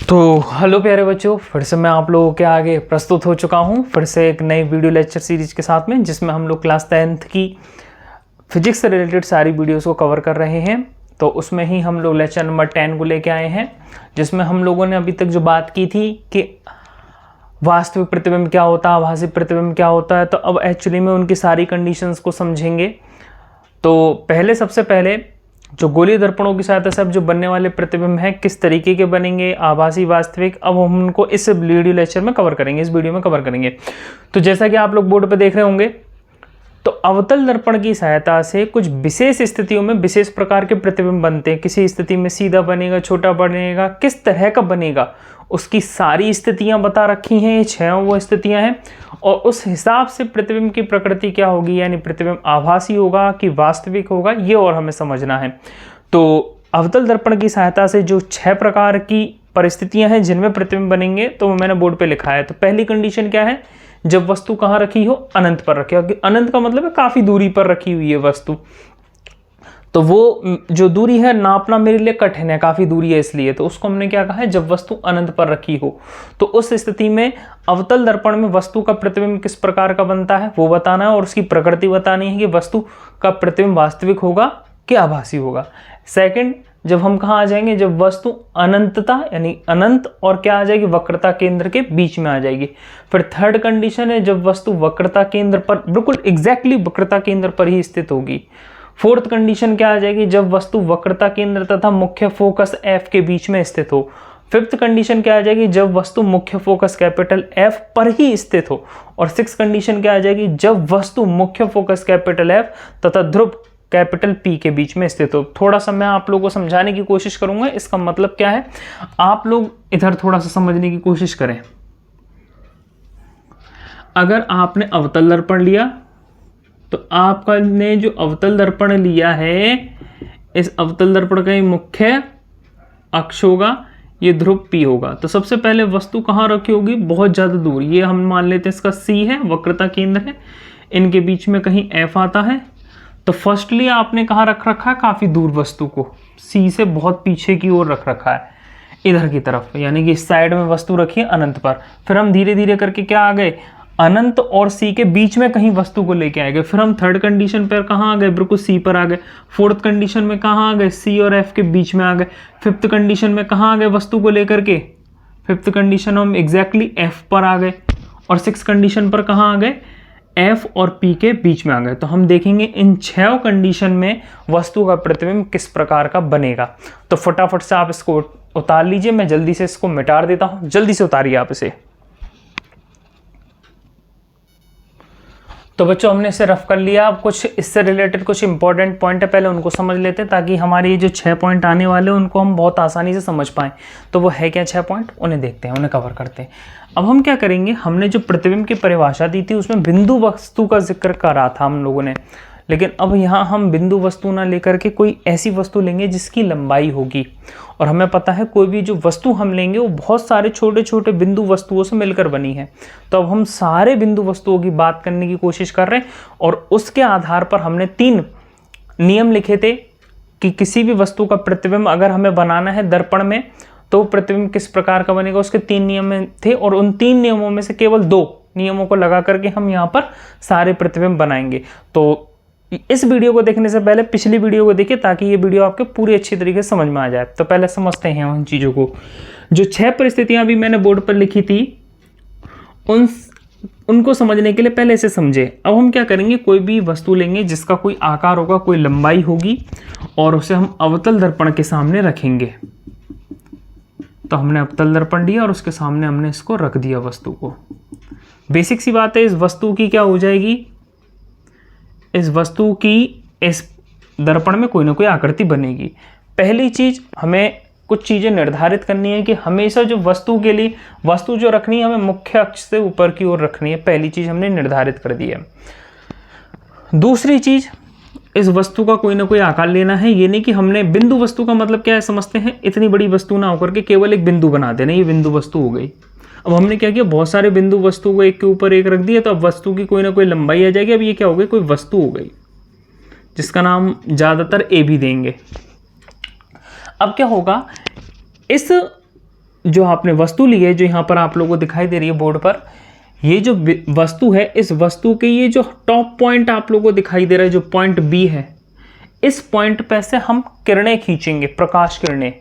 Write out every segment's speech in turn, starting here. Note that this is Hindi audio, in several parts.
तो हेलो प्यारे बच्चों, फिर से मैं आप लोगों के आगे प्रस्तुत हो चुका हूँ फिर से एक नई वीडियो लेक्चर सीरीज के साथ में, जिसमें हम लोग क्लास 10th की फिजिक्स से रिलेटेड सारी वीडियोस को कवर कर रहे हैं। तो उसमें ही हम लोग लेक्चर नंबर 10 को लेके आए हैं, जिसमें हम लोगों ने अभी तक जो बात की थी कि वास्तविक प्रतिबिंब क्या होता है, आभासी प्रतिबिंब क्या होता है। तो अब एक्चुअली में उनकी सारी कंडीशंस को समझेंगे। तो सबसे पहले जो गोलीय दर्पणों की सहायता से अब जो बनने वाले प्रतिबिंब हैं किस तरीके के बनेंगे, आभासी वास्तविक, अब हम उनको इस वीडियो लेक्चर में कवर करेंगे, इस वीडियो में कवर करेंगे। तो जैसा कि आप लोग बोर्ड पे देख रहे होंगे, तो अवतल दर्पण की सहायता से कुछ विशेष स्थितियों में विशेष प्रकार के प्रतिबिंब बनते हैं। किसी स्थिति में सीधा बनेगा, छोटा बनेगा, किस तरह का बनेगा, उसकी सारी स्थितियां बता रखी हैं। ये 6 वो स्थितियां हैं और उस हिसाब से प्रतिबिंब की प्रकृति क्या होगी, यानी प्रतिबिंब आभासी होगा कि वास्तविक होगा, ये और हमें समझना है। तो अवतल दर्पण की सहायता से जो 6 प्रकार की परिस्थितियां हैं जिनमें प्रतिबिंब बनेंगे, तो वो मैंने बोर्ड पे लिखा है। तो पहली कंडीशन क्या है, जब वस्तु कहाँ रखी हो, अनंत पर रखी हो। अनंत का मतलब है काफी दूरी पर रखी हुई है वस्तु। तो वो जो दूरी है नापना मेरे लिए कठिन है, काफी दूरी है, इसलिए तो उसको हमने क्या कहा है, जब वस्तु अनंत पर रखी हो। तो उस स्थिति में अवतल दर्पण में वस्तु का प्रतिबिंब किस प्रकार का बनता है वो बताना है, और उसकी प्रकृति बतानी है कि वस्तु का प्रतिबिंब वास्तविक होगा कि आभासी होगा। सेकंड, जब हम कहाँ आ जाएंगे, जब वस्तु अनंतता यानी अनंत और क्या आ जाएगी, वक्रता केंद्र के बीच में आ जाएगी। फिर थर्ड कंडीशन है, जब वस्तु वक्रता केंद्र पर, बिल्कुल एग्जैक्टली वक्रता केंद्र पर ही स्थित होगी। फोर्थ कंडीशन क्या आ जाएगी, जब वस्तु वक्रता केंद्र तथा मुख्य फोकस एफ के बीच में स्थित हो। फिफ्थ कंडीशन क्या आ जाएगी, जब वस्तु मुख्य फोकस कैपिटल एफ पर ही स्थित हो। और सिक्स कंडीशन क्या आ जाएगी, जब वस्तु मुख्य फोकस कैपिटल एफ तथा ध्रुव कैपिटल पी के बीच में स्थित हो। थोड़ा सा मैं आप लोगों को समझाने की कोशिश करूंगा, इसका मतलब क्या है, आप लोग इधर थोड़ा सा समझने की कोशिश करें। अगर आपने अवतल दर्पण लिया, तो आपने जो अवतल दर्पण लिया है, इस अवतल दर्पण का मुख्य अक्ष होगा, ये ध्रुव P होगा। तो सबसे पहले वस्तु कहाँ रखी होगी, बहुत ज्यादा दूर। ये हम मान लेते हैं इसका C है, वक्रता केंद्र है, इनके बीच में कहीं F आता है। तो फर्स्टली आपने कहाँ रख रखा है, काफी दूर वस्तु को C से बहुत पीछे की ओर रख रखा है, इधर की तरफ, यानी कि इस साइड में वस्तु रखी है अनंत पर। फिर हम धीरे धीरे करके क्या आ गए, अनंत और C के बीच में कहीं वस्तु को लेके आए गए। फिर हम थर्ड कंडीशन पर कहाँ आ गए, बिल्कुल C पर आ गए। फोर्थ कंडीशन में कहाँ आ गए, C और F के बीच में आ गए। फिफ्थ कंडीशन में कहाँ आ गए वस्तु को लेकर के, फिफ्थ कंडीशन हम एग्जैक्टली F पर आ गए। और सिक्स कंडीशन पर कहाँ आ गए, F और P के बीच में आ गए। तो हम देखेंगे इन 6 कंडीशन में वस्तु का प्रतिबिंब किस प्रकार का बनेगा। तो फटाफट से आप इसको उतार लीजिए, मैं जल्दी से इसको मिटा देता हूं, जल्दी से उतारिए आप इसे। तो बच्चों हमने इसे रफ कर लिया। अब कुछ इससे रिलेटेड कुछ इंपॉर्टेंट पॉइंट है, पहले उनको समझ लेते हैं, ताकि हमारे ये जो 6 पॉइंट आने वाले हैं उनको हम बहुत आसानी से समझ पाएं। तो वो है क्या 6 पॉइंट, उन्हें देखते हैं, उन्हें कवर करते हैं। अब हम क्या करेंगे, हमने जो प्रतिबिंब की परिभाषा दी थी उसमें बिंदु वस्तु का जिक्र करा था हम लोगों ने, लेकिन अब यहाँ हम बिंदु वस्तु ना लेकर के कोई ऐसी वस्तु लेंगे जिसकी लंबाई होगी। और हमें पता है कोई भी जो वस्तु हम लेंगे वो बहुत सारे छोटे छोटे बिंदु वस्तुओं से मिलकर बनी है। तो अब हम सारे बिंदु वस्तुओं की बात करने की कोशिश कर रहे हैं, और उसके आधार पर हमने 3 नियम लिखे थे कि किसी भी वस्तु का प्रतिबिंब अगर हमें बनाना है दर्पण में, तो प्रतिबिंब किस प्रकार का बनेगा, उसके 3 नियम थे। और उन 3 नियमों में से केवल 2 नियमों को लगा करके हम यहाँ पर सारे प्रतिबिंब बनाएंगे। तो इस वीडियो को देखने से पहले पिछली वीडियो को देखिए, ताकि ये वीडियो आपके पूरी अच्छी तरीके से समझ में आ जाए। तो पहले समझते हैं उन चीज़ों को। जो 6 परिस्थितियां भी मैंने बोर्ड पर लिखी थी, उनको समझने के लिए पहले इसे समझे। अब हम क्या करेंगे, कोई भी वस्तु लेंगे जिसका कोई आकार होगा, कोई लंबाई होगी, और उसे हम अवतल दर्पण के सामने रखेंगे। तो हमने अवतल दर्पण लिया और उसके सामने हमने इसको रख दिया वस्तु को। बेसिक सी बात है, इस वस्तु की क्या हो जाएगी, इस वस्तु की इस दर्पण में कोई ना कोई आकृति बनेगी। पहली चीज, हमें कुछ चीजें निर्धारित करनी है कि हमेशा जो वस्तु के लिए वस्तु जो रखनी है हमें मुख्य अक्ष से ऊपर की ओर रखनी है। पहली चीज हमने निर्धारित कर दी है। दूसरी चीज, इस वस्तु का कोई ना कोई आकार लेना है। ये नहीं कि हमने बिंदु वस्तु का मतलब क्या है समझते हैं, इतनी बड़ी वस्तु ना होकर के केवल एक बिंदु बना देना, ये बिंदु वस्तु हो गई। अब हमने क्या किया, बहुत सारे बिंदु वस्तु को एक के ऊपर एक रख दिया, तो अब वस्तु की कोई ना कोई लंबाई आ जाएगी। अब ये क्या हो गई, कोई वस्तु हो गई, जिसका नाम ज्यादातर ए भी देंगे। अब क्या होगा, इस जो आपने वस्तु ली है, जो यहाँ पर आप लोगों को दिखाई दे रही है बोर्ड पर, ये जो वस्तु है, इस वस्तु के ये जो टॉप पॉइंट आप लोगों को दिखाई दे रहा है, जो पॉइंट बी है, इस पॉइंट पे से हम किरणें खींचेंगे, प्रकाश किरणें।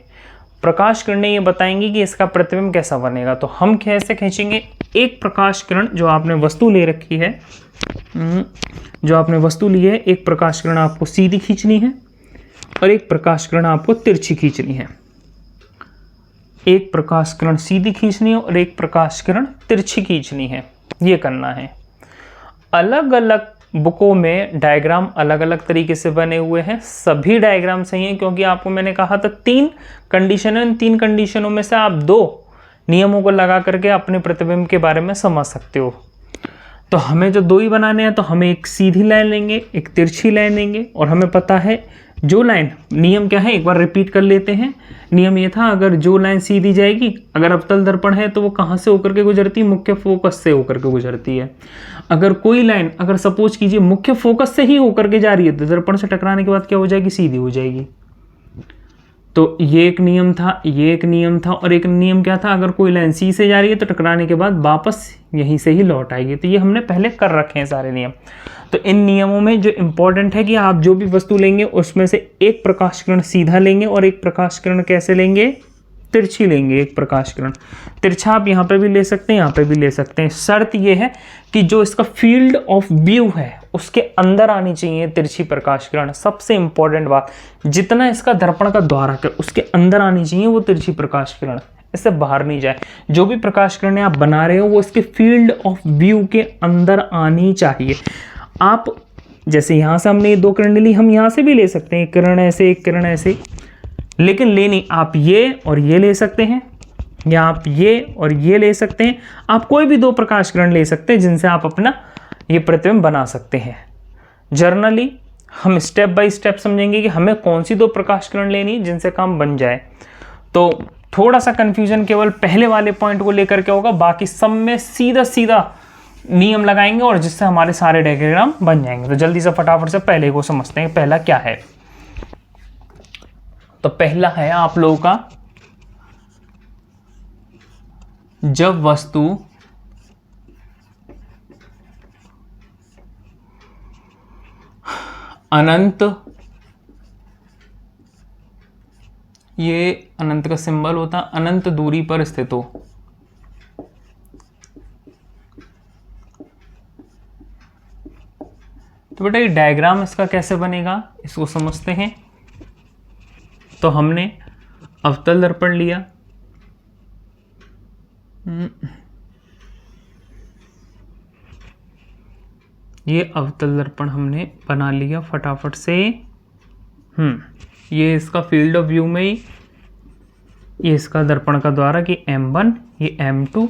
प्रकाश किरणें ये बताएंगी कि इसका प्रतिबिंब कैसा बनेगा। तो हम कैसे खींचेंगे? एक प्रकाश किरण जो आपने वस्तु ले रखी है, जो आपने वस्तु ली है, एक प्रकाश किरण आपको सीधी खींचनी है और एक प्रकाश किरण आपको तिरछी खींचनी है। एक प्रकाश किरण सीधी खींचनी है और एक प्रकाश किरण तिरछी खींचनी है। ये करना है। अलग अलग बुकों में डायग्राम अलग अलग तरीके से बने हुए हैं। सभी डायग्राम सही हैं, क्योंकि आपको मैंने कहा था 3 कंडीशन है। इन 3 कंडीशनों में से आप 2 नियमों को लगा करके अपने प्रतिबिंब के बारे में समझ सकते हो। तो हमें जो 2 ही बनाने हैं, तो हमें एक सीधी लाइन लेंगे, एक तिरछी लाइन लेंगे। और हमें पता है जो लाइन, नियम क्या है, एक बार रिपीट कर लेते हैं। नियम ये था, अगर जो लाइन सीधी जाएगी, अगर अवतल दर्पण है तो वो कहाँ से होकर के गुजरती है? मुख्य फोकस से होकर के गुजरती है। अगर कोई लाइन, अगर सपोज कीजिए मुख्य फोकस से ही होकर के जा रही है, तो दर्पण से टकराने के बाद क्या हो जाएगी? सीधी हो जाएगी। तो ये एक नियम था, ये एक नियम था। और एक नियम क्या था? अगर कोई लाइन सी से जा रही है तो टकराने के बाद वापस यहीं से ही लौट आएगी। तो ये हमने पहले कर रखे हैं सारे नियम। तो इन नियमों में जो इंपॉर्टेंट है कि आप जो भी वस्तु लेंगे उसमें से एक प्रकाश किरण सीधा लेंगे और एक प्रकाश किरण कैसे लेंगे? तिरछी लेंगे। एक प्रकाश किरण तिरछा आप यहाँ पे भी ले सकते हैं, यहाँ पे भी ले सकते हैं। शर्त ये है कि जो इसका फील्ड ऑफ व्यू है उसके अंदर आनी चाहिए तिरछी प्रकाश किरण। सबसे इंपॉर्टेंट बात, जितना इसका दर्पण का द्वारक है उसके अंदर आनी चाहिए वो तिरछी प्रकाश किरण, इससे बाहर नहीं जाए। जो भी प्रकाश किरणें आप बना रहे हो वो इसके फील्ड ऑफ व्यू के अंदर आनी चाहिए। आप जैसे यहाँ से हमने ये 2 किरणें ली, हम यहाँ से भी ले सकते हैं, एक किरण ऐसे, एक किरण ऐसे, लेकिन लेनी आप ये और ये ले सकते हैं, या आप ये और ये ले सकते हैं। आप कोई भी 2 प्रकाश किरण ले सकते हैं जिनसे आप अपना ये प्रतिबिंब बना सकते हैं। जर्नली हम स्टेप बाय स्टेप समझेंगे कि हमें कौन सी 2 प्रकाश किरण लेनी है जिनसे काम बन जाए। तो थोड़ा सा कंफ्यूजन केवल पहले वाले पॉइंट को लेकर के होगा, बाकी सब में सीधा सीधा नियम लगाएंगे और जिससे हमारे सारे डायग्राम बन जाएंगे। तो जल्दी से फटाफट से पहले को समझते हैं, पहला क्या है। तो पहला है आप लोगों का, जब वस्तु अनंत, ये अनंत का सिंबल होता है, अनंत दूरी पर स्थित हो। तो बेटा ये डायग्राम इसका कैसे बनेगा इसको समझते हैं। तो हमने अवतल दर्पण लिया, ये अवतल दर्पण हमने बना लिया फटाफट से। ये इसका फील्ड ऑफ व्यू में ही, ये इसका दर्पण का द्वारक, ये M1, ये M2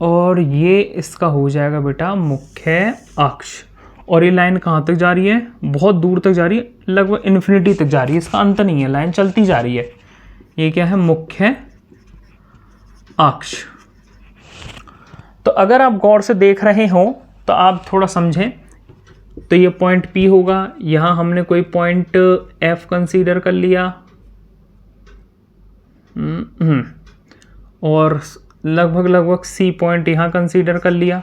और ये इसका हो जाएगा बेटा मुख्य अक्ष। और ये लाइन कहाँ तक जा रही है? बहुत दूर तक जा रही है, लगभग इन्फिनिटी तक जा रही है, इसका अंत नहीं है, लाइन चलती जा रही है। ये क्या है? मुख्य अक्ष। तो अगर आप गौर से देख रहे हो तो आप थोड़ा समझें। तो ये पॉइंट P होगा, यहाँ हमने कोई पॉइंट F कंसीडर कर लिया और लगभग C पॉइंट यहाँ कंसीडर कर लिया।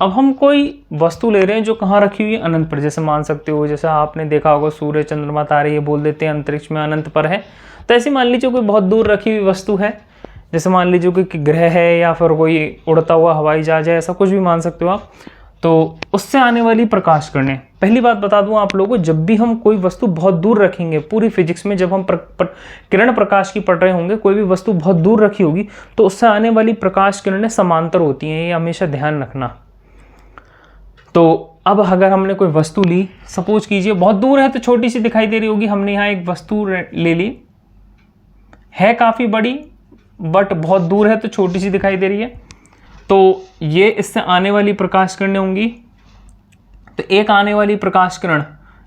अब हम कोई वस्तु ले रहे हैं जो कहाँ रखी हुई है? अनंत पर। जैसे मान सकते हो, जैसे आपने देखा होगा सूर्य, चंद्रमा, तारे, ये बोल देते हैं अंतरिक्ष में अनंत पर है। तो ऐसे मान लीजिए कोई बहुत दूर रखी हुई वस्तु है, जैसे मान लीजिए कोई ग्रह है या फिर कोई उड़ता हुआ हवाई जहाज है, ऐसा कुछ भी मान सकते हो आप। तो उससे आने वाली प्रकाश किरणें, पहली बात बता दूं आप लोगों को, जब भी हम कोई वस्तु बहुत दूर रखेंगे, पूरी फिजिक्स में जब हम किरण प्रकाश की पढ़ रहे होंगे, कोई भी वस्तु बहुत दूर रखी होगी तो उससे आने वाली प्रकाश किरणें समांतर होती हैं, ये हमेशा ध्यान रखना। तो अब अगर हमने कोई वस्तु ली, सपोज कीजिए बहुत दूर है तो छोटी सी दिखाई दे रही होगी, हमने यहाँ एक वस्तु ले ली, है काफ़ी बड़ी बट बहुत दूर है तो छोटी सी दिखाई दे रही है। तो ये इससे आने वाली प्रकाश किरणें होंगी। तो एक आने वाली प्रकाश किरण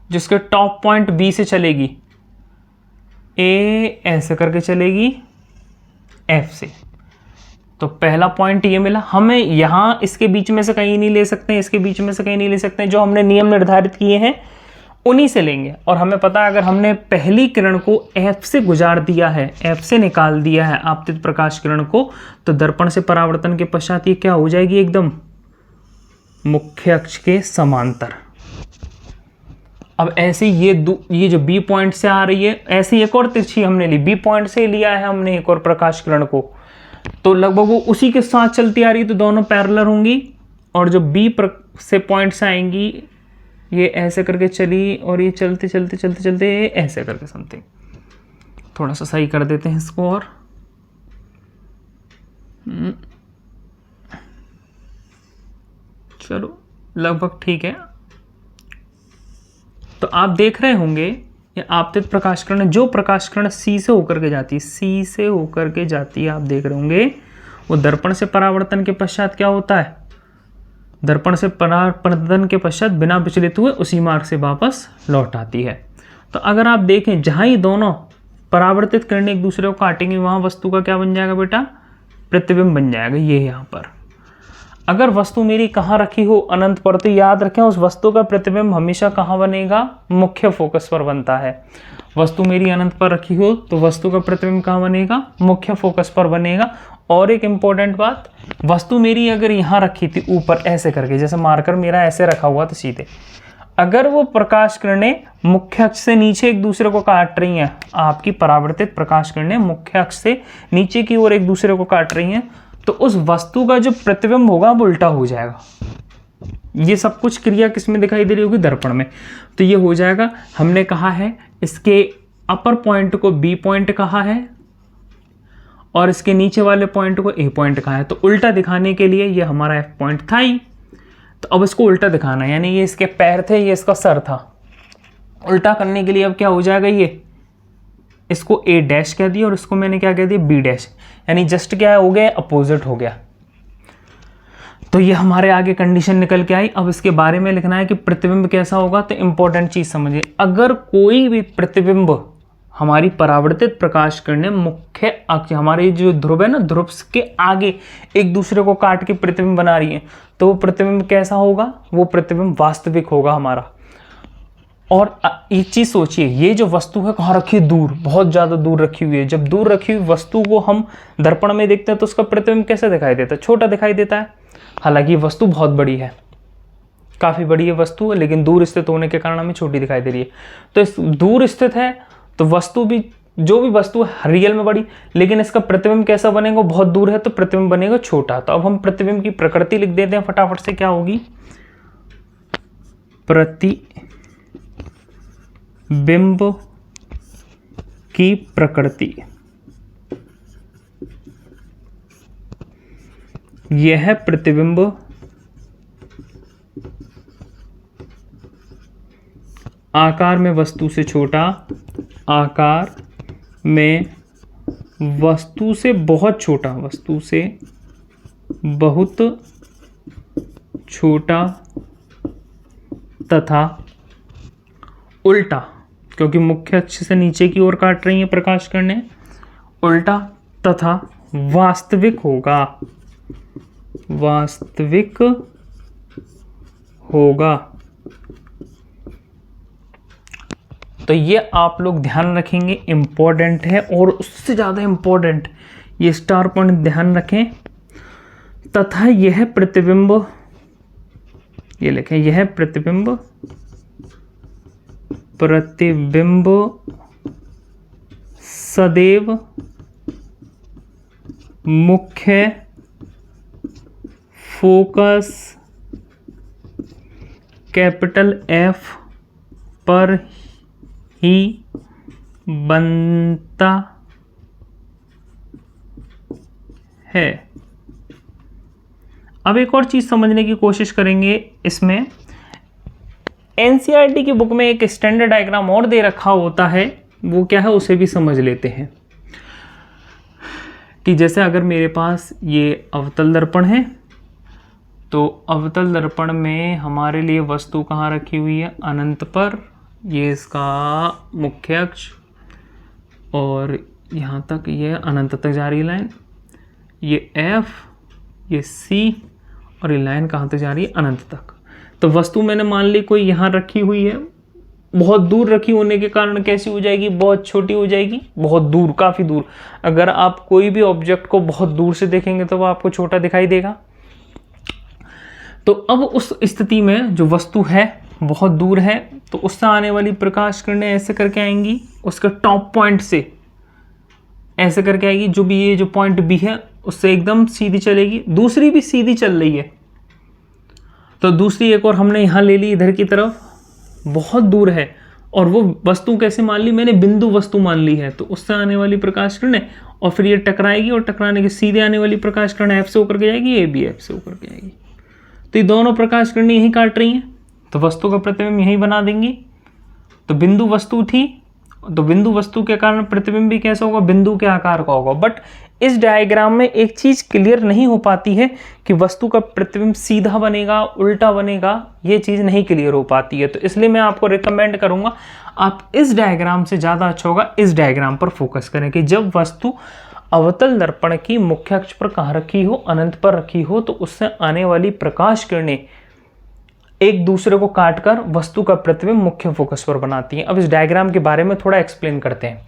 जिसके टॉप पॉइंट बी से चलेगी, ए ऐसे करके चलेगी एफ से। तो पहला पॉइंट ये मिला हमें। यहाँ इसके बीच में से कहीं नहीं ले सकते, इसके बीच में से कहीं नहीं ले सकते। जो हमने नियम निर्धारित किए हैं उन्हीं से लेंगे। और हमें पता है अगर हमने पहली किरण को F से गुजार दिया है, F से निकाल दिया है आपतित प्रकाश किरण को, तो दर्पण से परावर्तन के पश्चात ये क्या हो जाएगी, एकदम मुख्य अक्ष के समांतर। अब ऐसे ये जो B पॉइंट से आ रही है, ऐसे एक और तिरछी हमने ली, B पॉइंट से लिया है हमने एक और प्रकाश किरण को, तो लगभग वो उसी के साथ चलती आ रही है, तो दोनों पैरेलल होंगी। और जो B से पॉइंट से आएंगी, ये ऐसे करके चली और ये चलते चलते चलते चलते ऐसे करके समथिंग। थोड़ा सा सही कर देते हैं इसको और चलो लगभग ठीक है। तो आप देख रहे होंगे ये आपतित प्रकाश किरण, जो प्रकाश किरण C से होकर के जाती है, C से होकर के जाती है, आप देख रहे होंगे वो दर्पण से परावर्तन के पश्चात क्या होता है, दर्पण से परावर्तन के पश्चात बिना विचलित हुए उसी मार्ग से वापस लौट आती है। तो अगर आप देखें जहां ही दोनों परावर्तित किरणें एक दूसरे को काटेंगे, वहां वस्तु का क्या बन जाएगा बेटा, प्रतिबिंब बन जाएगा। ये यहाँ पर अगर वस्तु मेरी कहाँ रखी हो, अनंत पर, तो याद रखें उस वस्तु का प्रतिबिंब हमेशा कहाँ बनेगा, मुख्य फोकस पर बनता है। वस्तु मेरी अनंत पर रखी हो तो वस्तु का प्रतिबिंब कहाँ बनेगा, मुख्य फोकस पर बनेगा। और एक इंपॉर्टेंट बात, वस्तु मेरी अगर यहाँ रखी थी ऊपर ऐसे करके, जैसे मार्कर मेरा ऐसे रखा हुआ तो सीधे, अगर वो प्रकाश किरणें मुख्य अक्ष से नीचे एक दूसरे को काट रही हैं, आपकी परावर्तित प्रकाश किरणें मुख्य अक्ष से नीचे की ओर एक दूसरे को काट रही हैं, तो उस वस्तु का जो प्रतिबिंब होगा वो उल्टा हो जाएगा। ये सब कुछ क्रिया किस में दिखाई दे रही होगी, दर्पण में। तो ये हो जाएगा, हमने कहा है इसके अपर पॉइंट को B पॉइंट कहा है और इसके नीचे वाले पॉइंट को A पॉइंट कहा है। तो उल्टा दिखाने के लिए ये हमारा F पॉइंट था ही, तो अब इसको उल्टा दिखाना है, यानी ये इसके पैर थे, ये इसका सर था। उल्टा करने के लिए अब क्या हो जाएगा, ये इसको A डैश कह दिया और इसको मैंने क्या कह दिया, B डैश, यानी जस्ट क्या हो गया, अपोजिट हो गया। तो ये हमारे आगे कंडीशन निकल के आई। अब इसके बारे में लिखना है कि प्रतिबिंब कैसा होगा। तो इंपॉर्टेंट चीज समझिए, अगर कोई भी प्रतिबिंब हमारी परावर्तित प्रकाश किरणें मुख्य अक्ष, हमारे जो ध्रुव है ना, ध्रुव के आगे एक दूसरे को काट के प्रतिबिंब बना रही है, तो वो प्रतिबिंब कैसा होगा, वो प्रतिबिंब वास्तविक होगा हमारा। और एक चीज सोचिए, ये जो वस्तु है कहाँ रखी है, दूर, बहुत ज्यादा दूर रखी हुई है। जब दूर रखी हुई वस्तु को हम दर्पण में देखते हैं तो उसका प्रतिबिंब कैसे दिखाई देता है, छोटा दिखाई देता है। हालांकि वस्तु बहुत बड़ी है, काफी बड़ी है वस्तु, लेकिन दूर स्थित होने के कारण हमें छोटी दिखाई दे रही है। तो इस दूर स्थित है तो वस्तु भी, जो भी वस्तु है रियल में बड़ी, लेकिन इसका प्रतिबिंब कैसा बनेगा, बहुत दूर है तो प्रतिबिंब बनेगा छोटा। तो अब हम प्रतिबिंब की प्रकृति लिख देते हैं फटाफट से, क्या होगी, प्रतिबिंब की प्रकृति, यह प्रतिबिंब आकार में वस्तु से छोटा, आकार में वस्तु से बहुत छोटा, वस्तु से बहुत छोटा तथा उल्टा, क्योंकि मुख्य अक्ष से नीचे की ओर काट रही है प्रकाश किरणें, उल्टा तथा वास्तविक होगा, वास्तविक होगा। तो ये आप लोग ध्यान रखेंगे, इंपॉर्टेंट है। और उससे ज़्यादा इंपॉर्टेंट, ये स्टार पॉइंट ध्यान रखें, तथा यह प्रतिबिंब, ये लिखें, यह प्रतिबिंब, प्रतिबिंब सदैव मुख्य फोकस कैपिटल F पर ही बनता है। अब एक और चीज समझने की कोशिश करेंगे इसमें, एनसीईआरटी की बुक में एक स्टैंडर्ड डायग्राम और दे रखा होता है, वो क्या है उसे भी समझ लेते हैं। कि जैसे अगर मेरे पास ये अवतल दर्पण है, तो अवतल दर्पण में हमारे लिए वस्तु कहाँ रखी हुई है, अनंत पर, ये इसका मुख्य अक्ष, और यहाँ तक ये अनंत तक जा रही है लाइन, ये F, ये C, और ये लाइन कहाँ तक जा रही है, अनंत तक। तो वस्तु मैंने मान ली कोई यहाँ रखी हुई है, बहुत दूर रखी होने के कारण कैसी हो जाएगी, बहुत छोटी हो जाएगी, बहुत दूर, काफ़ी दूर। अगर आप कोई भी ऑब्जेक्ट को बहुत दूर से देखेंगे तो वो आपको छोटा दिखाई देगा। तो अब उस स्थिति में जो वस्तु है बहुत दूर है, तो उससे आने वाली प्रकाश किरणें ऐसे करके आएंगी, उसके टॉप पॉइंट से ऐसे करके आएगी, जो भी ये जो पॉइंट बी है उससे एकदम सीधी चलेगी, दूसरी भी सीधी चल रही है, तो दूसरी एक और हमने यहाँ ले ली इधर की तरफ, बहुत दूर है, और वो वस्तु कैसे मान ली मैंने, बिंदु वस्तु मान ली है, तो उससे आने वाली प्रकाश किरणें, और फिर ये टकराएगी और टकराने के सीधे आने वाली प्रकाश किरण एफ से होकर के जाएगी, ये भी एफ से होकर के जाएगी। तो ये दोनों प्रकाश किरणें यहीं काट रही हैं, तो वस्तु का प्रतिबिंब यहीं बना देंगी। तो बिंदु वस्तु थी, तो बिंदु वस्तु के कारण प्रतिबिंब भी कैसा होगा, बिंदु के आकार का होगा। बट इस डायग्राम में एक चीज क्लियर नहीं हो पाती है कि वस्तु का प्रतिबिंब सीधा बनेगा, उल्टा बनेगा, ये चीज नहीं क्लियर हो पाती है। तो इसलिए मैं आपको रिकमेंड करूंगा आप इस डायग्राम से ज्यादा अच्छा होगा इस डायग्राम पर फोकस करें कि जब वस्तु अवतल दर्पण की मुख्य अक्ष पर कहाँ रखी हो, अनंत पर रखी हो, तो उससे आने वाली प्रकाश किरणें एक दूसरे को काटकर वस्तु का प्रतिबिंब मुख्य फोकस पर बनाती हैं। अब इस डायग्राम के बारे में थोड़ा एक्सप्लेन करते हैं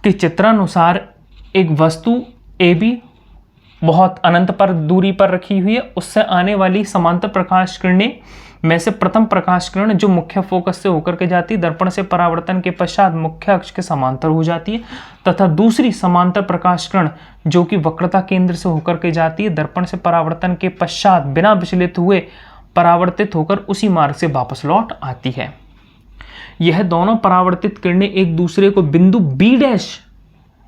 कि चित्रानुसार एक वस्तु ए बी बहुत अनंत पर दूरी पर रखी हुई है, उससे आने वाली समांतर प्रकाश किरणें में से प्रथम प्रकाश किरण जो मुख्य फोकस से होकर के जाती है, दर्पण से परावर्तन के पश्चात मुख्य अक्ष के समांतर हो जाती है, तथा दूसरी समांतर प्रकाश किरण जो कि वक्रता केंद्र से होकर के जाती है, दर्पण से परावर्तन के पश्चात बिना विचलित हुए परावर्तित होकर उसी मार्ग से वापस लौट आती है। यह दोनों परावर्तित किरणें एक दूसरे को बिंदु बी डैश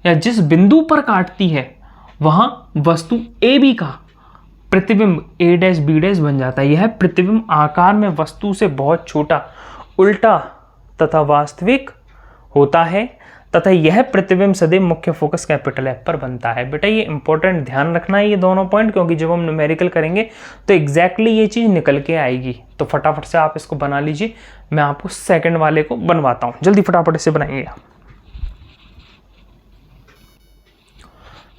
या जिस बिंदु पर काटती है वहां वस्तु ए बी का प्रतिबिंब ए डैश बी डैश बन जाता है। यह प्रतिबिंब आकार में वस्तु से बहुत छोटा, उल्टा तथा वास्तविक होता है, तथा यह प्रतिबिंब सदैव मुख्य फोकस कैपिटल एफ पर बनता है। बेटा ये इंपॉर्टेंट ध्यान रखना है ये दोनों पॉइंट, क्योंकि जब हम न्यूमेरिकल करेंगे तो एग्जैक्टली ये चीज निकल के आएगी। तो फटाफट से आप इसको बना लीजिए, मैं आपको सेकंड वाले को बनवाता हूं, जल्दी फटाफट से बनाइए।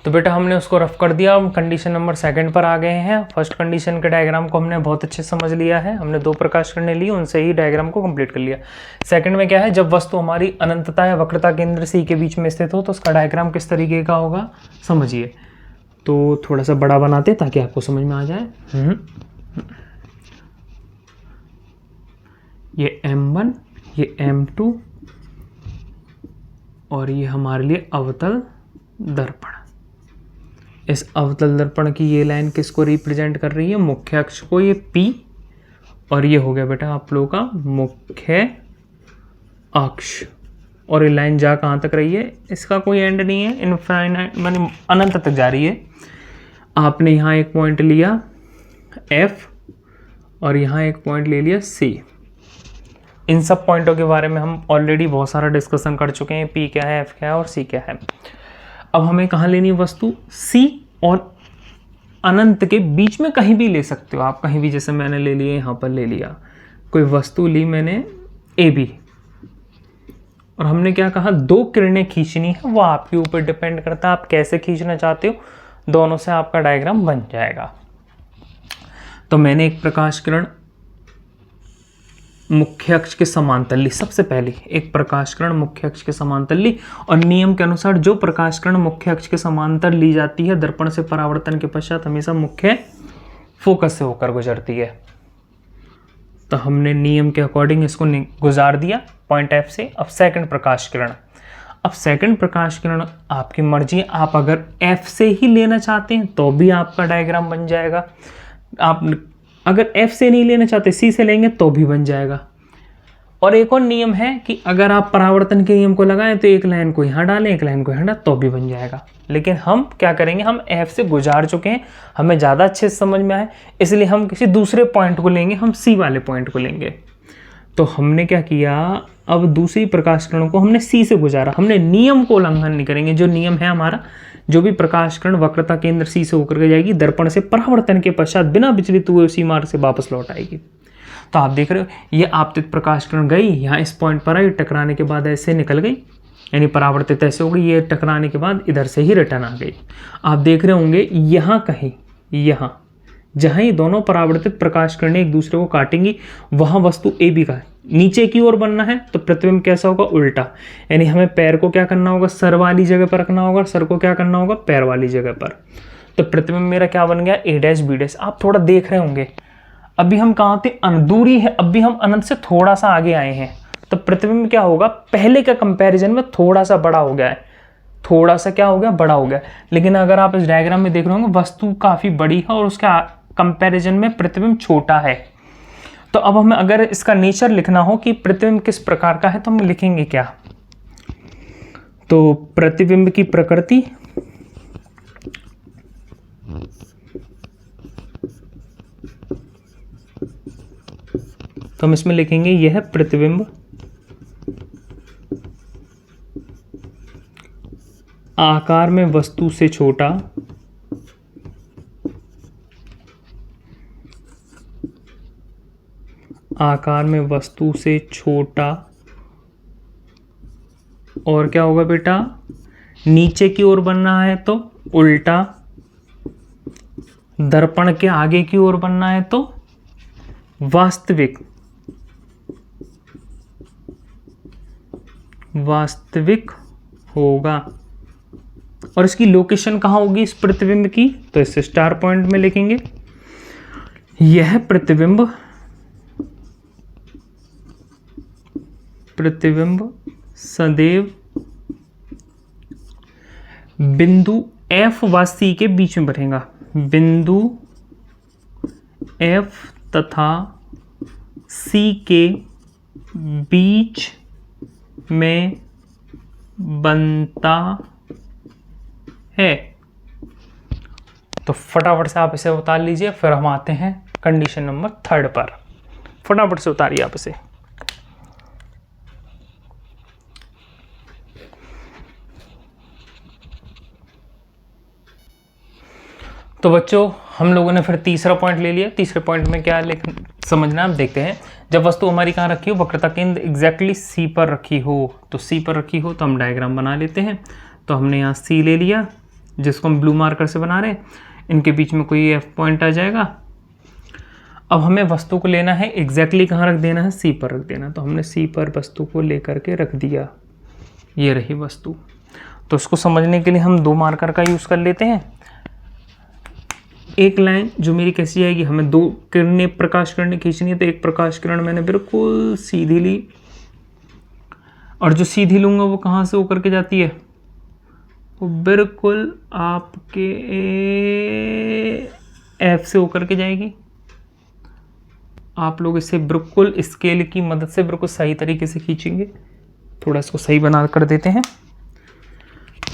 तो बेटा हमने उसको रफ कर दिया, हम कंडीशन नंबर सेकंड पर आ गए हैं। फर्स्ट कंडीशन के डायग्राम को हमने बहुत अच्छे समझ लिया है, हमने दो प्रकाश किरणें ली, उनसे ही डायग्राम को कंप्लीट कर लिया। सेकंड में क्या है, जब वस्तु हमारी अनंतता या वक्रता केंद्र सी के बीच में स्थित हो तो उसका डायग्राम किस तरीके का होगा समझिए। तो थोड़ा सा बड़ा बनाते ताकि आपको समझ में आ जाए। ये M1, ये M2 और ये हमारे लिए अवतल दर्पण। इस अवतल दर्पण की ये लाइन किसको रिप्रेजेंट कर रही है, मुख्य अक्ष को, ये P, और ये हो गया बेटा आप लोगों का मुख्य अक्ष। और ये लाइन जा कहाँ तक रही है, इसका कोई एंड नहीं है, इनफाइनाइट माने अनंत तक जा रही है। आपने यहाँ एक पॉइंट लिया F और यहाँ एक पॉइंट ले लिया C। इन सब पॉइंटों के बारे में हम ऑलरेडी बहुत सारा डिस्कशन कर चुके हैं, P क्या है, F क्या है और C क्या है। अब हमें कहाँ लेनी है वस्तु, C और अनंत के बीच में कहीं भी ले सकते हो आप, कहीं भी, जैसे मैंने ले लिया यहाँ पर ले लिया, कोई वस्तु ली मैंने AB और हमने क्या कहा दो किरणें खींचनी है, वो आपके ऊपर डिपेंड करता है आप कैसे खींचना चाहते हो, दोनों से आपका डायग्राम बन जाएगा। तो मैंने एक प्रकाश किरण मुख्य अक्ष के समांतर ली, सबसे पहले एक प्रकाश किरण मुख्य अक्ष के समांतर ली, और नियम के अनुसार जो प्रकाश किरण मुख्य अक्ष के समांतर ली जाती है दर्पण से परावर्तन के पश्चात हमेशा मुख्य फोकस से होकर गुजरती है। तो हमने नियम के अकॉर्डिंग इसको गुजार दिया पॉइंट F से। अब सेकंड प्रकाश किरण, अब सेकंड प्रकाश किरण आपकी मर्जी, आप अगर F से ही लेना चाहते हैं तो भी आपका डायग्राम बन जाएगा, आप अगर F से नहीं लेना चाहते C से लेंगे तो भी बन जाएगा। और एक और नियम है कि अगर आप परावर्तन के नियम को लगाएं तो एक लाइन को यहाँ डालें, एक लाइन को यहाँ डालें तो भी बन जाएगा। लेकिन हम क्या करेंगे, हम F से गुजार चुके हैं, हमें ज़्यादा अच्छे से समझ में आए, इसलिए हम किसी दूसरे पॉइंट को लेंगे, हम C वाले पॉइंट को लेंगे। तो हमने क्या किया, अब दूसरी प्रकाश किरण को हमने C से गुजारा, हमने नियम को उल्लंघन नहीं करेंगे। जो नियम है हमारा, जो भी प्रकाश किरण वक्रता केंद्र C से होकर के जाएगी दर्पण से परावर्तन के पश्चात बिना विचलित हुए उसी मार्ग से वापस लौट आएगी। तो आप देख रहे हो ये आपतित प्रकाश किरण गई यहाँ इस पॉइंट पर आई, टकराने के बाद ऐसे निकल गई, यानी परावर्तित ऐसे हो गई, ये टकराने के बाद इधर से ही रिटर्न आ गई। आप देख रहे होंगे यहाँ कहीं, यहाँ जहां ये दोनों परावर्तित प्रकाश किरणें एक दूसरे को काटेंगी वहां वस्तु ए बी का नीचे की ओर बनना है तो प्रतिबिंब कैसा होगा, उल्टा। यानी हमें पैर को क्या करना होगा, सर वाली जगह पर रखना होगा, सर को क्या करना होगा, पैर वाली जगह पर। तो प्रतिबिंब मेरा क्या बन गया, ए डैश बी डैश। आप थोड़ा देख रहे होंगे अभी हम कहाँ थे, दूरी है, अभी हम अनंत से थोड़ा सा आगे आए हैं। तो प्रतिबिंब क्या होगा, पहले का कंपैरिजन में थोड़ा सा बड़ा हो गया है, थोड़ा सा क्या हो गया, बड़ा हो गया। लेकिन अगर आप इस डायग्राम में देख रहे होंगे वस्तु काफी बड़ी है और उसका कंपैरिजन में प्रतिबिंब छोटा है। तो अब हमें अगर इसका नेचर लिखना हो कि प्रतिबिंब किस प्रकार का है तो हम लिखेंगे क्या, तो प्रतिबिंब की प्रकृति तो हम इसमें लिखेंगे यह प्रतिबिंब आकार में वस्तु से छोटा, आकार में वस्तु से छोटा, और क्या होगा बेटा, नीचे की ओर बनना है तो उल्टा, दर्पण के आगे की ओर बनना है तो वास्तविक, वास्तविक होगा। और इसकी लोकेशन कहाँ होगी इस प्रतिबिंब की, तो इस स्टार पॉइंट में लिखेंगे यह प्रतिबिंब, प्रतिबिंब सदैव बिंदु F व C के बीच में बढ़ेगा, बिंदु F तथा C के बीच में बनता है। तो फटाफट से आप इसे उतार लीजिए, फिर हम आते हैं कंडीशन नंबर 3 पर। फटाफट से उतारिए आप इसे। तो बच्चों हम लोगों ने फिर तीसरा पॉइंट ले लिया। तीसरे पॉइंट में क्या समझना है, आप देखते हैं। जब वस्तु हमारी कहाँ रखी हो, वक्रता केंद्र एग्जैक्टली सी पर रखी हो, तो सी पर रखी हो तो हम डायग्राम बना लेते हैं। तो हमने यहाँ सी ले लिया जिसको हम ब्लू मार्कर से बना रहे हैं, इनके बीच में कोई एफ पॉइंट आ जाएगा। अब हमें वस्तु को लेना है एग्जैक्टली कहाँ रख देना है, सी पर रख देना। तो हमने सी पर वस्तु को लेकर के रख दिया, ये रही वस्तु। तो इसको समझने के लिए हम 2 मार्कर का यूज़ कर लेते हैं। एक लाइन जो मेरी कैसी आएगी, हमें 2 किरणें प्रकाश किरणें खींचनी है, तो एक प्रकाश किरण मैंने बिल्कुल सीधी ली, और जो सीधी लूँगा वो कहाँ से होकर के जाती है, वो बिल्कुल आपके एफ से होकर के जाएगी। आप लोग इसे बिल्कुल स्केल की मदद से बिल्कुल सही तरीके से खींचेंगे। थोड़ा इसको सही बना कर देते हैं।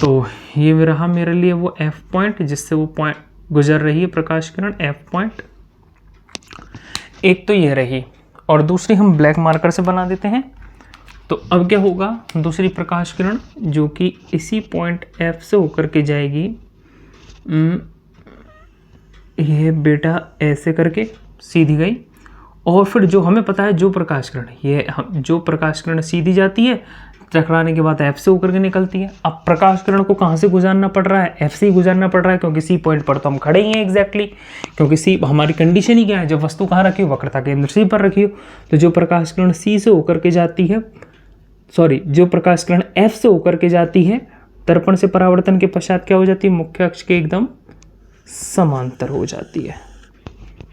तो ये रहा मेरे लिए वो एफ पॉइंट जिससे वो पॉइंट गुजर रही है प्रकाश किरण, एफ पॉइंट। एक तो ये रही, और दूसरी हम ब्लैक मार्कर से बना देते हैं। तो अब क्या होगा, दूसरी प्रकाश किरण जो कि इसी पॉइंट एफ से होकर के जाएगी, ये बेटा ऐसे करके सीधी गई, और फिर जो हमें पता है जो प्रकाश किरण, ये जो प्रकाश किरण सीधी जाती है, टकराने के बाद एफ से होकर के निकलती है। अब प्रकाश किरण को कहाँ से गुजारना पड़ रहा है, एफ से ही गुजारना पड़ रहा है, क्योंकि सी पॉइंट पर तो हम खड़े ही हैं एग्जैक्टली, क्योंकि सी हमारी कंडीशन ही क्या है, जब वस्तु कहाँ रखी हो, वक्रता केंद्र सी पर रखी हो। तो जो प्रकाश किरण सी से होकर के जाती है, जो प्रकाश किरण एफ से होकर के जाती है, दर्पण से परावर्तन के पश्चात क्या हो जाती है, मुख्य अक्ष के एकदम समांतर हो जाती है,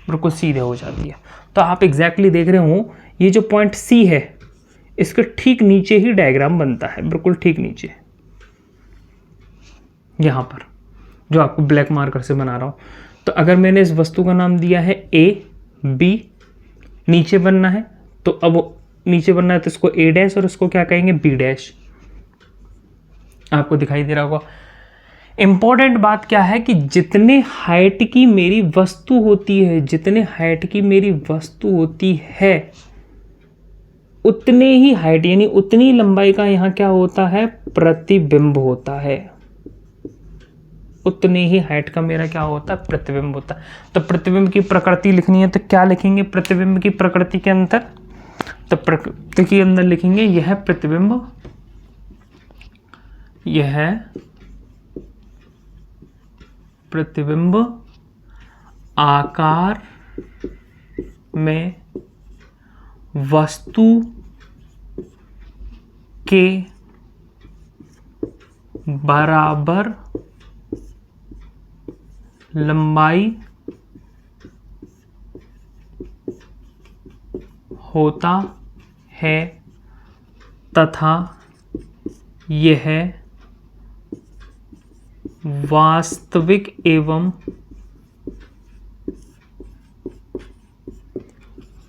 बिल्कुल सीधे हो जाती है। तो आप एग्जैक्टली देख रहे हो, ये जो पॉइंट सी है इसके ठीक नीचे ही डायग्राम बनता है, बिल्कुल ठीक नीचे, यहां पर जो आपको ब्लैक मार्कर से बना रहा हूं। तो अगर मैंने इस वस्तु का नाम दिया है ए बी, नीचे बनना है, तो अब नीचे बनना है तो इसको ए डैश और इसको क्या कहेंगे, बी डैश। आपको दिखाई दे रहा होगा। इंपॉर्टेंट बात क्या है कि जितने हाइट की मेरी वस्तु होती है, जितने हाइट की मेरी वस्तु होती है, उतने ही हाइट यानी उतनी लंबाई का यहाँ क्या होता है, प्रतिबिंब होता है। उतने ही हाइट का मेरा क्या होता है, प्रतिबिंब होता है। तो प्रतिबिंब की प्रकृति लिखनी है तो क्या लिखेंगे, प्रतिबिंब की प्रकृति के अंदर, तो प्रकृति के अंदर लिखेंगे यह प्रतिबिंब, यह प्रतिबिंब आकार में वस्तु के बराबर लंबाई होता है तथा यह वास्तविक एवं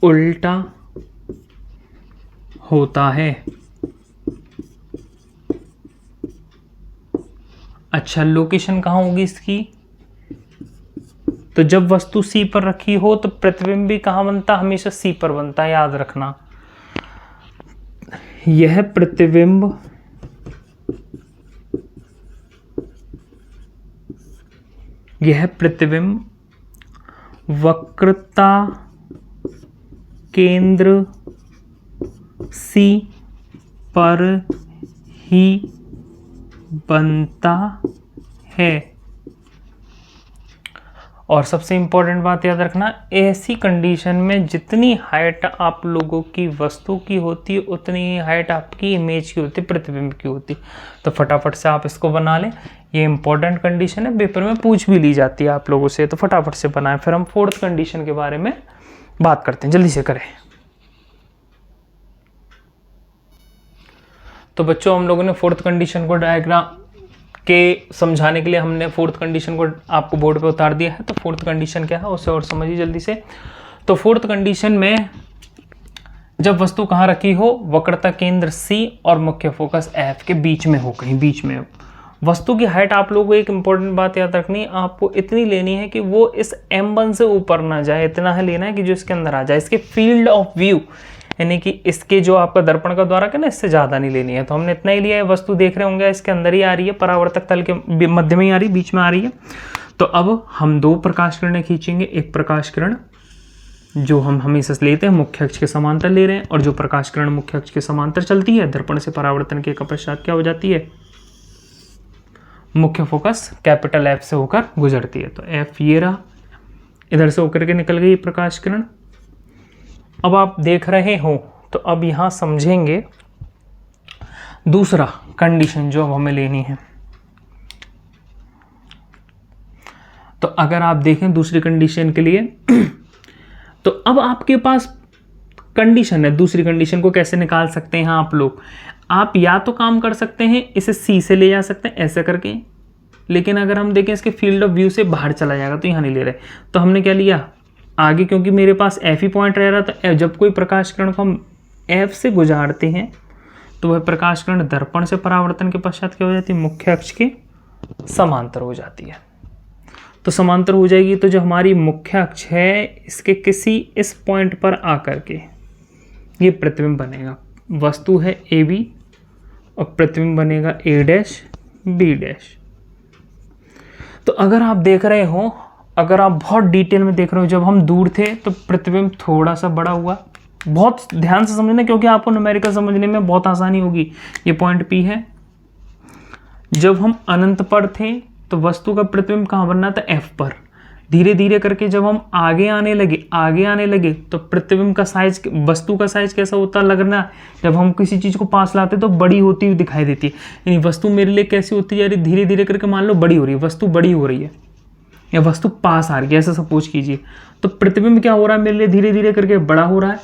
उल्टा होता है। अच्छा, लोकेशन कहाँ होगी इसकी? तो जब वस्तु सी पर रखी हो तो प्रतिबिंब भी कहाँ बनता? हमेशा सी पर बनता है, याद रखना। यह प्रतिबिंब वक्रता केंद्र सी पर ही बनता है। और सबसे इंपॉर्टेंट बात याद रखना, ऐसी कंडीशन में जितनी हाइट आप लोगों की वस्तु की होती है उतनी ही हाइट आपकी इमेज की होती है, प्रतिबिंब की होती है। तो फटाफट से आप इसको बना लें, ये इंपॉर्टेंट कंडीशन है, पेपर में पूछ भी ली जाती है आप लोगों से, तो फटाफट से बनाएं। फिर हम फोर्थ कंडीशन के बारे में बात करते हैं, जल्दी से करें। तो बच्चों, हम लोगों ने फोर्थ कंडीशन को डायग्राम के समझाने के लिए हमने फोर्थ कंडीशन को आपको बोर्ड पे उतार दिया है। तो फोर्थ कंडीशन क्या है उसे और समझिए जल्दी से। तो फोर्थ कंडीशन में जब वस्तु कहाँ रखी हो, वक्रता केंद्र सी और मुख्य फोकस एफ के बीच में हो, कहीं बीच में हो। वस्तु की हाइट आप लोगों को एक इंपॉर्टेंट बात याद रखनी, आपको इतनी लेनी है कि वो इस M1 से ऊपर ना जाए, इतना है लेना है कि जो इसके अंदर आ जाए। इसके फील्ड ऑफ व्यू यानी कि इसके जो आपका दर्पण का द्वारा ना, इससे ज़्यादा नहीं लेनी है। तो हमने इतना ही लिया है। वस्तु देख रहे होंगे इसके अंदर ही आ रही है, परावर्तक तल के मध्य में ही आ रही है, बीच में आ रही है। तो अब हम दो प्रकाश किरणें खींचेंगे। एक प्रकाश किरण जो हम हमेशा लेते हैं मुख्य अक्ष के समांतर ले रहे हैं, और जो प्रकाश किरण मुख्य अक्ष के समांतर चलती है, दर्पण से परावर्तन के पश्चात क्या हो जाती है, मुख्य फोकस कैपिटल एफ से होकर गुजरती है। तो एफ ये रहा, इधर से होकर के निकल गई प्रकाश किरण। अब आप देख रहे हो, तो अब यहां समझेंगे दूसरा कंडीशन जो अब हमें लेनी है। तो अगर आप देखें दूसरी कंडीशन के लिए, तो अब आपके पास कंडीशन है। दूसरी कंडीशन को कैसे निकाल सकते हैं आप लोग? आप या तो काम कर सकते हैं, इसे सी से ले जा सकते हैं ऐसे करके, लेकिन अगर हम देखें इसके फील्ड ऑफ व्यू से बाहर चला जाएगा, तो यहाँ नहीं ले रहे। तो हमने क्या लिया आगे, क्योंकि मेरे पास एफ ही पॉइंट रह रहा था। जब कोई प्रकाश किरण को हम एफ से गुजारते हैं तो वह प्रकाश किरण दर्पण से परावर्तन के पश्चात क्या हो जाती है, मुख्य अक्ष के समांतर हो जाती है। तो समांतर हो जाएगी, तो जो हमारी मुख्य अक्ष है इसके किसी इस पॉइंट पर आकर के ये प्रतिबिंब बनेगा। वस्तु है ए बी और प्रतिबिंब बनेगा ए डैश बी डैश। तो अगर आप देख रहे हो, अगर आप बहुत डिटेल में देख रहे हो, जब हम दूर थे तो प्रतिबिंब थोड़ा सा बड़ा हुआ। बहुत ध्यान से समझना, क्योंकि आपको न्यूमेरिकल समझने में बहुत आसानी होगी। ये पॉइंट पी है। जब हम अनंत पर थे तो वस्तु का प्रतिबिंब कहाँ बनना था, एफ पर। धीरे धीरे करके जब हम आगे आने लगे तो प्रतिबिंब का साइज, वस्तु का साइज कैसा होता लगना, जब हम किसी चीज़ को पास लाते तो बड़ी होती हुई दिखाई देती है। यानी वस्तु मेरे लिए कैसी होती जा रही, धीरे धीरे करके मान लो बड़ी हो रही है, वस्तु बड़ी हो रही है या वस्तु पास आ रही है, ऐसा सपोज कीजिए। तो प्रतिबिंब क्या हो रहा है, मेरे लिए धीरे धीरे करके बड़ा हो रहा है।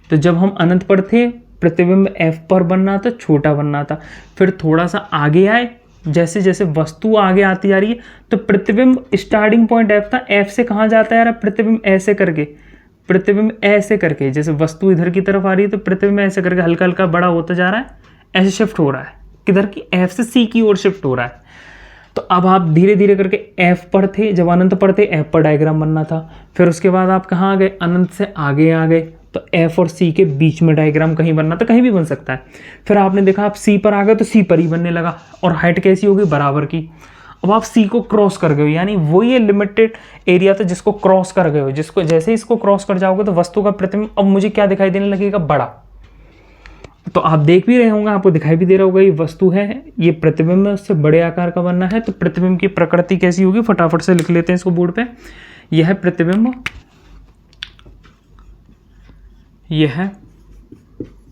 तो जब हम अनंत पर थे प्रतिबिंब एफ पर बनना था, छोटा बनना था। फिर थोड़ा सा आगे आए, जैसे जैसे वस्तु आगे आती जा रही है तो प्रतिबिंब स्टार्टिंग पॉइंट एफ था, एफ से कहाँ जाता है, प्रतिबिंब ऐसे करके, जैसे वस्तु इधर की तरफ आ रही है तो प्रतिबिंब ऐसे करके हल्का हल्का बड़ा होता जा रहा है, ऐसे शिफ्ट हो रहा है, किधर की, एफ से सी की ओर शिफ्ट हो रहा है। तो अब आप धीरे धीरे करके एफ पर थे, जब अनंत पर थे एफ पर डायग्राम बनना था। फिर उसके बाद आप कहाँ आ गए, अनंत से आगे आ गए, तो एफ और सी के बीच में डायग्राम कहीं बनना था, कहीं भी बन सकता है। फिर आपने देखा आप सी पर आ गए तो सी पर ही बनने लगा, और हाइट कैसी होगी, बराबर की। अब आप सी को क्रॉस कर गए हो, यानी वो ये लिमिटेड एरिया था जिसको क्रॉस कर गए हो, जिसको जैसे इसको क्रॉस कर जाओगे तो वस्तु का प्रतिबिंब अब मुझे क्या दिखाई देने लगेगा, बड़ा। तो आप देख भी रहे होंगे, आपको दिखाई भी दे रहा होगा, ये वस्तु है, ये प्रतिबिंब है, उससे बड़े आकार का बनना है। तो प्रतिबिंब की प्रकृति कैसी होगी, फटाफट से लिख लेते हैं इसको बोर्ड पे। यह प्रतिबिंब, यह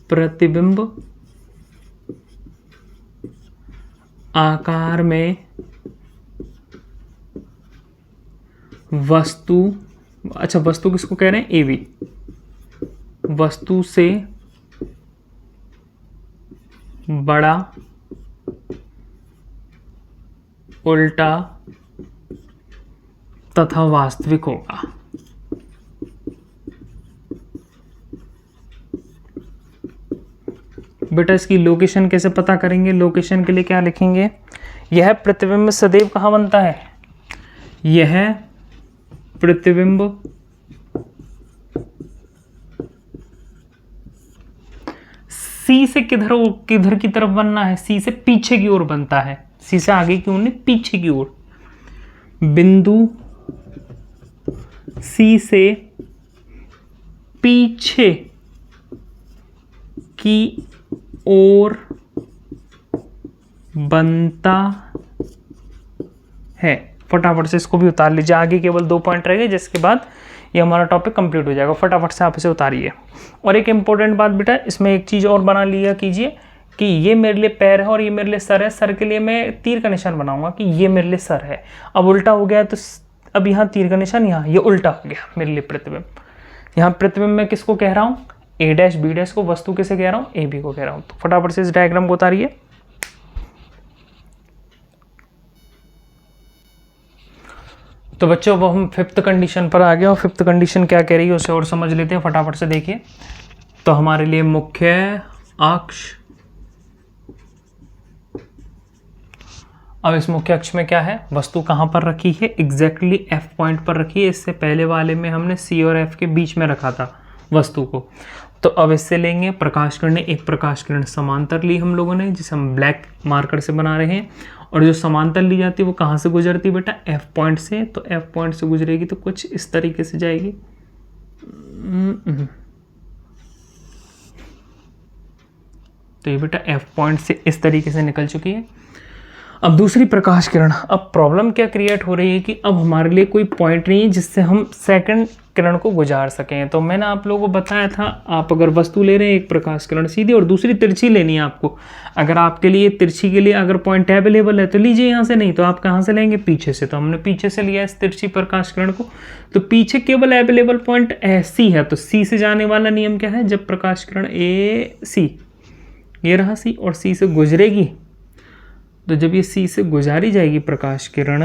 प्रतिबिंब आकार में वस्तु, अच्छा वस्तु किसको कह रहे हैं, ए बी, वस्तु से बड़ा, उल्टा तथा वास्तविक होगा। बेटा इसकी लोकेशन कैसे पता करेंगे? लोकेशन के लिए क्या लिखेंगे? यह प्रतिबिंब सदैव कहाँ बनता है? यह प्रतिबिंब सी से किधर की तरफ बनना है? सी से पीछे की ओर बनता है। सी से आगे की ओर नहीं, पीछे की ओर। बिंदु सी से पीछे की ओर बनता है। फटाफट से इसको भी उतार लीजिए, आगे केवल 2 पॉइंट रह गए, जिसके बाद ये हमारा टॉपिक कंप्लीट हो जाएगा। फटाफट से आप इसे उतारिए। और एक इंपॉर्टेंट बात बेटा, इसमें एक चीज़ और बना लिया कीजिए कि ये मेरे लिए पैर है और ये मेरे लिए सर है। सर के लिए मैं तीर का निशान बनाऊंगा कि ये मेरे लिए सर है। अब उल्टा हो गया तो अब यहाँ तीर का निशान, यहाँ ये उल्टा हो गया मेरे लिए प्रतिबिंब। यहाँ प्रतिबिंब मैं किसको कह रहा हूँ? ए डैश बी डैश को। वस्तु किसे कह रहा हूँ? ए बी को कह रहा हूँ। तो फटाफट से इस डायग्राम को उतारिए। तो बच्चों अब हम 5th कंडीशन पर आ गए और 5th कंडीशन क्या कह रही है उसे और समझ लेते हैं। फटाफट से देखिए। तो हमारे लिए मुख्य अक्ष, अब इस मुख्य अक्ष में क्या है? वस्तु कहाँ पर रखी है? एग्जैक्टली F पॉइंट पर रखी है। इससे पहले वाले में हमने C और F के बीच में रखा था वस्तु को। तो अब इससे लेंगे प्रकाश किरण। एक प्रकाश किरण समांतर ली हम लोगों ने, जिसे हम ब्लैक मार्कर से बना रहे हैं। और जो समांतर ली जाती है वो कहाँ से गुजरती है बेटा? F पॉइंट से। तो F पॉइंट से गुजरेगी तो कुछ इस तरीके से जाएगी। तो ये बेटा F पॉइंट से इस तरीके से निकल चुकी है। अब दूसरी प्रकाश किरण, अब प्रॉब्लम क्या क्रिएट हो रही है कि अब हमारे लिए कोई पॉइंट नहीं है जिससे हम सेकंड किरण को गुजार सकें। तो मैंने आप लोगों को बताया था, आप अगर वस्तु ले रहे हैं एक प्रकाश किरण सीधी और दूसरी तिरछी लेनी है आपको, अगर आपके लिए तिरछी के लिए अगर पॉइंट अवेलेबल है तो लीजिए यहाँ से, नहीं तो आप कहाँ से लेंगे? पीछे से। तो हमने पीछे से लिया इस तिरछी प्रकाश किरण को। तो पीछे केवल अवेलेबल पॉइंट सी है। तो सी से जाने वाला नियम क्या है? जब प्रकाश किरण ए सी, ये रहा सी, और सी से गुजरेगी, तो जब ये सी से गुजारी जाएगी प्रकाश किरण,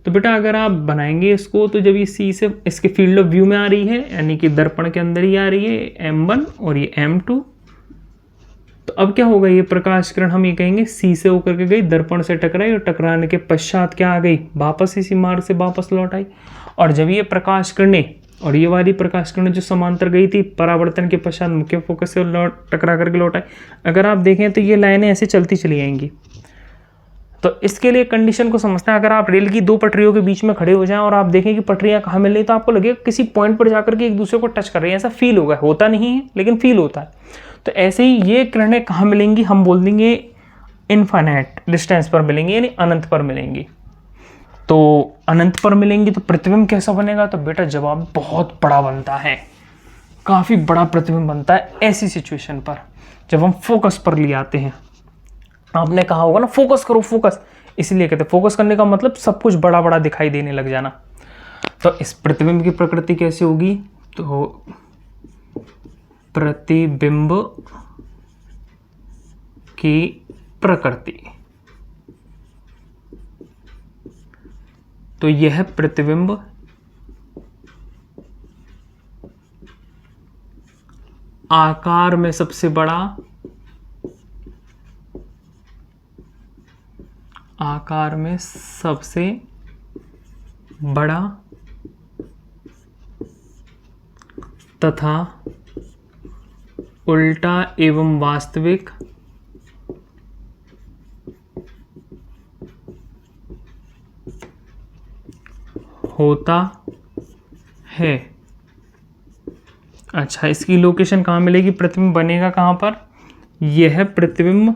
तो बेटा अगर आप बनाएंगे इसको, तो जब ये सी से इसके फील्ड ऑफ व्यू में आ रही है, यानी कि दर्पण के अंदर ही आ रही है M1 और ये M2, तो अब क्या होगा? ये प्रकाश किरण हम ये कहेंगे सी से होकर के गई, दर्पण से टकराई और टकराने के पश्चात क्या आ गई? वापस इसी मार्ग से वापस लौट आई। और जब ये प्रकाश किरणें और ये वाली प्रकाश किरण जो समांतर गई थी, परावर्तन के पश्चात मुख्य फोकस से टकरा करके लौट आई। अगर आप देखें तो ये लाइनें ऐसे चलती चली आएंगी। तो इसके लिए कंडीशन को समझते हैं। अगर आप रेल की 2 पटरियों के बीच में खड़े हो जाएं और आप देखें कि पटरियां कहाँ मिल रही, तो आपको लगेगा किसी पॉइंट पर जाकर के एक दूसरे को टच कर रही है, ऐसा फील होगा। होता नहीं है लेकिन फील होता है। तो ऐसे ही ये किरणें कहाँ मिलेंगी? हम बोल देंगे इनफाइनाइट डिस्टेंस पर मिलेंगी, यानी अनंत पर मिलेंगी। तो अनंत पर मिलेंगी तो प्रतिबिंब कैसा बनेगा? तो बेटा जवाब बहुत बड़ा बनता है, काफ़ी बड़ा प्रतिबिंब बनता है ऐसी सिचुएशन पर, जब हम फोकस पर ले आते हैं। आपने कहा होगा ना फोकस करो, फोकस, इसलिए कहते हैं फोकस करने का मतलब सब कुछ बड़ा बड़ा दिखाई देने लग जाना। तो इस प्रतिबिंब की प्रकृति कैसे होगी? तो प्रतिबिंब की प्रकृति, तो यह प्रतिबिंब आकार में सबसे बड़ा, आकार में सबसे बड़ा तथा उल्टा एवं वास्तविक होता है। अच्छा, इसकी लोकेशन कहाँ मिलेगी? प्रतिबिंब बनेगा कहाँ पर? यह प्रतिबिंब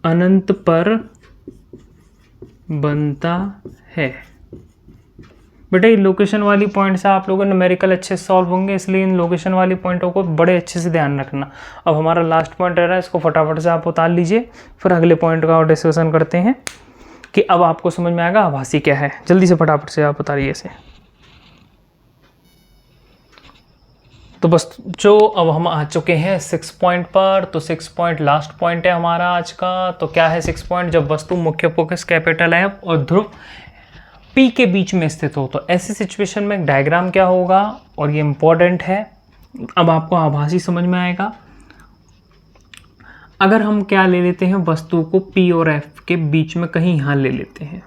अनंत पर बनता है। बेटा ये लोकेशन वाली पॉइंट से आप लोगों न्यूमेरिकल अच्छे से सॉल्व होंगे, इसलिए इन लोकेशन वाली पॉइंटों को बड़े अच्छे से ध्यान रखना। अब हमारा लास्ट पॉइंट रह रहा है, इसको फटाफट से आप उतार लीजिए, फिर अगले पॉइंट का और डिस्कशन करते हैं कि अब आपको समझ में आएगा आभासी क्या है। जल्दी से फटाफट से आप उतारिए इसे। तो बस जो अब हम आ चुके हैं 6 पॉइंट पर। तो 6 पॉइंट लास्ट पॉइंट है हमारा आज का। तो क्या है 6 पॉइंट? जब वस्तु मुख्य फोकस, कैपिटल है और ध्रुव P के बीच में स्थित हो, तो ऐसी सिचुएशन में एक डायग्राम क्या होगा, और ये इंपॉर्टेंट है। अब आपको आभासी समझ में आएगा। अगर हम क्या ले लेते हैं, वस्तु को P और F के बीच में कहीं यहाँ ले लेते हैं,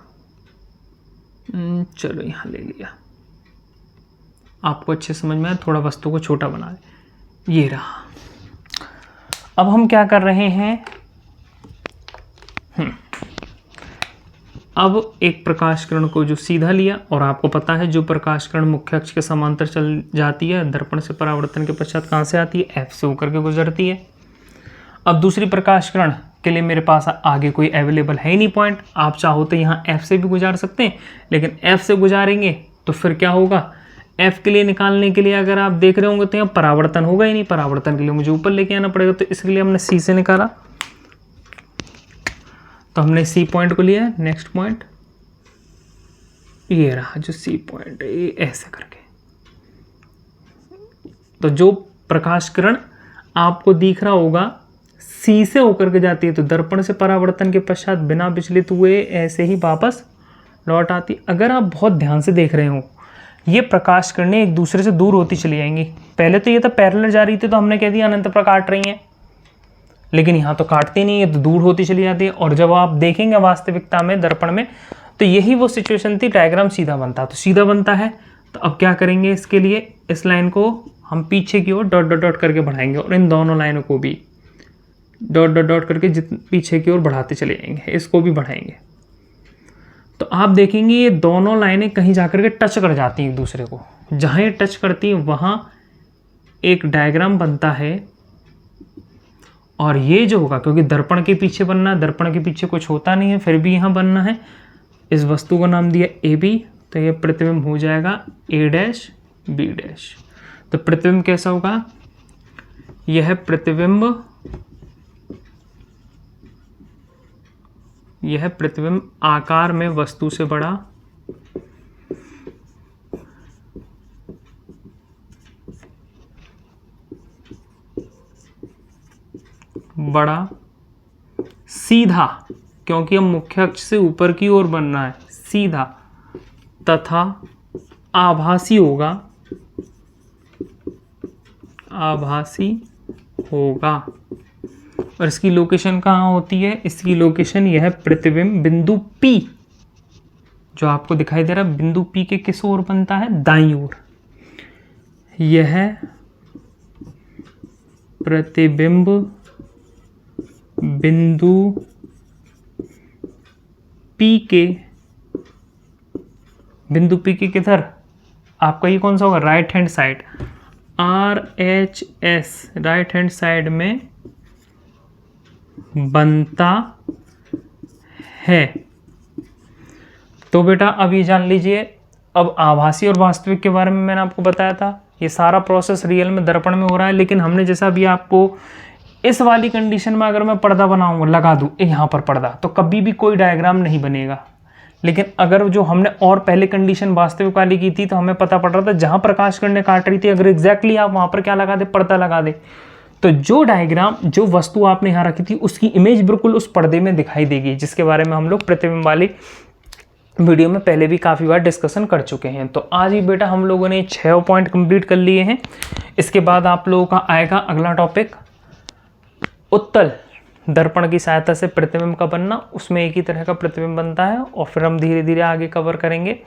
चलो यहाँ ले लिया, आपको अच्छे समझ में आए। थोड़ा वस्तु को छोटा बना ले, ये रहा। अब हम क्या कर रहे हैं, अब एक प्रकाश किरण को जो सीधा लिया, और आपको पता है जो प्रकाश किरण मुख्य अक्ष के समांतर चल जाती है, दर्पण से परावर्तन के पश्चात कहाँ से आती है, F से होकर के गुजरती है। अब दूसरी प्रकाश किरण के लिए मेरे पास आगे कोई अवेलेबल है ही नहीं पॉइंट। आप चाहो तो यहाँ F से भी गुजार सकते हैं, लेकिन F से गुजारेंगे तो फिर क्या होगा, F के लिए निकालने के लिए अगर आप देख रहे होंगे तो यहाँ परावर्तन होगा ही नहीं। परावर्तन के लिए मुझे ऊपर लेके आना पड़ेगा, तो इसके लिए हमने C से निकाला। तो हमने C पॉइंट को लिया। नेक्स्ट पॉइंट ये रहा जो C पॉइंट है, ये ऐसे करके। तो जो प्रकाश किरण आपको दिख रहा होगा C से होकर के जाती है, तो दर्पण से परावर्तन के पश्चात बिना विचलित हुए ऐसे ही वापस लौट आती। अगर आप बहुत ध्यान से देख रहे हो, ये प्रकाश किरणें एक दूसरे से दूर होती चली जाएंगी। पहले तो ये तो पैरेलल जा रही थी, तो हमने कह दिया अनंत पर काट रही हैं, लेकिन यहाँ तो काटती नहीं है, तो दूर होती चली जाती है। और जब आप देखेंगे वास्तविकता में दर्पण में, तो यही वो सिचुएशन थी, डायग्राम सीधा बनता। तो सीधा बनता है, तो अब क्या करेंगे, इसके लिए इस लाइन को हम पीछे की ओर डॉट डॉट डॉट करके बढ़ाएंगे, और इन दोनों लाइनों को भी डॉट डॉट डॉट करके पीछे की ओर बढ़ाते चले जाएंगे, इसको भी बढ़ाएंगे। तो आप देखेंगे ये दोनों लाइनें कहीं जाकर के टच कर जाती हैं एक दूसरे को। जहाँ ये टच करती हैं वहाँ एक डायग्राम बनता है, और ये जो होगा, क्योंकि दर्पण के पीछे बनना है, दर्पण के पीछे कुछ होता नहीं है, फिर भी यहाँ बनना है। इस वस्तु का नाम दिया AB, तो ये प्रतिबिंब हो जाएगा A' B'। तो प्रतिबिंब कैसा होगा, यह प्रतिबिंब आकार में वस्तु से बड़ा सीधा, क्योंकि हम मुख्य अक्ष से ऊपर की ओर बनना है, सीधा तथा आभासी होगा, और इसकी लोकेशन कहाँ होती है, इसकी लोकेशन यह प्रतिबिंब बिंदु P जो आपको दिखाई दे रहा है, बिंदु P के किस ओर बनता है, दाईं ओर। यह प्रतिबिंब बिंदु P के किधर, आपका ये कौन सा होगा, right hand side, RHS right hand side में बनता है। तो बेटा अब ये जान लीजिए, अब आभासी और वास्तविक के बारे में मैंने आपको बताया था। ये सारा प्रोसेस रियल में दर्पण में हो रहा है, लेकिन हमने जैसा भी आपको इस वाली कंडीशन में अगर मैं पर्दा बनाऊंगा, लगा दूं यहाँ पर पर्दा, तो कभी भी कोई डायग्राम नहीं बनेगा। लेकिन अगर जो हमने और पहले कंडीशन वास्तविक वाली की थी, तो हमें पता पड़ रहा था जहां प्रकाश किरणें काट रही थी, अगर एग्जैक्टली आप वहां पर क्या लगा दे, पर्दा लगा दे, तो जो डायग्राम, जो वस्तु आपने यहाँ रखी थी, उसकी इमेज बिल्कुल उस पर्दे में दिखाई देगी, जिसके बारे में हम लोग प्रतिबिंब वाली वीडियो में पहले भी काफ़ी बार डिस्कशन कर चुके हैं। तो आज ही बेटा हम लोगों ने 6 पॉइंट कंप्लीट कर लिए हैं। इसके बाद आप लोगों का आएगा अगला टॉपिक, उत्तल दर्पण की सहायता से प्रतिबिंब का बनना। उसमें एक ही तरह का प्रतिबिंब बनता है, और फिर हम धीरे धीरे आगे कवर करेंगे।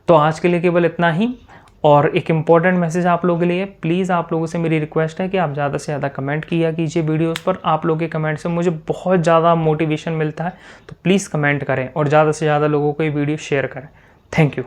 तो आज के लिए केवल इतना ही। और एक इम्पॉर्टेंट मैसेज आप लोगों के लिए, प्लीज़ आप लोगों से मेरी रिक्वेस्ट है कि आप ज़्यादा से ज़्यादा कमेंट किया कीजिए वीडियोस पर। आप लोगों के कमेंट से मुझे बहुत ज़्यादा मोटिवेशन मिलता है, तो प्लीज़ कमेंट करें और ज़्यादा से ज़्यादा लोगों को ये वीडियो शेयर करें। Thank you.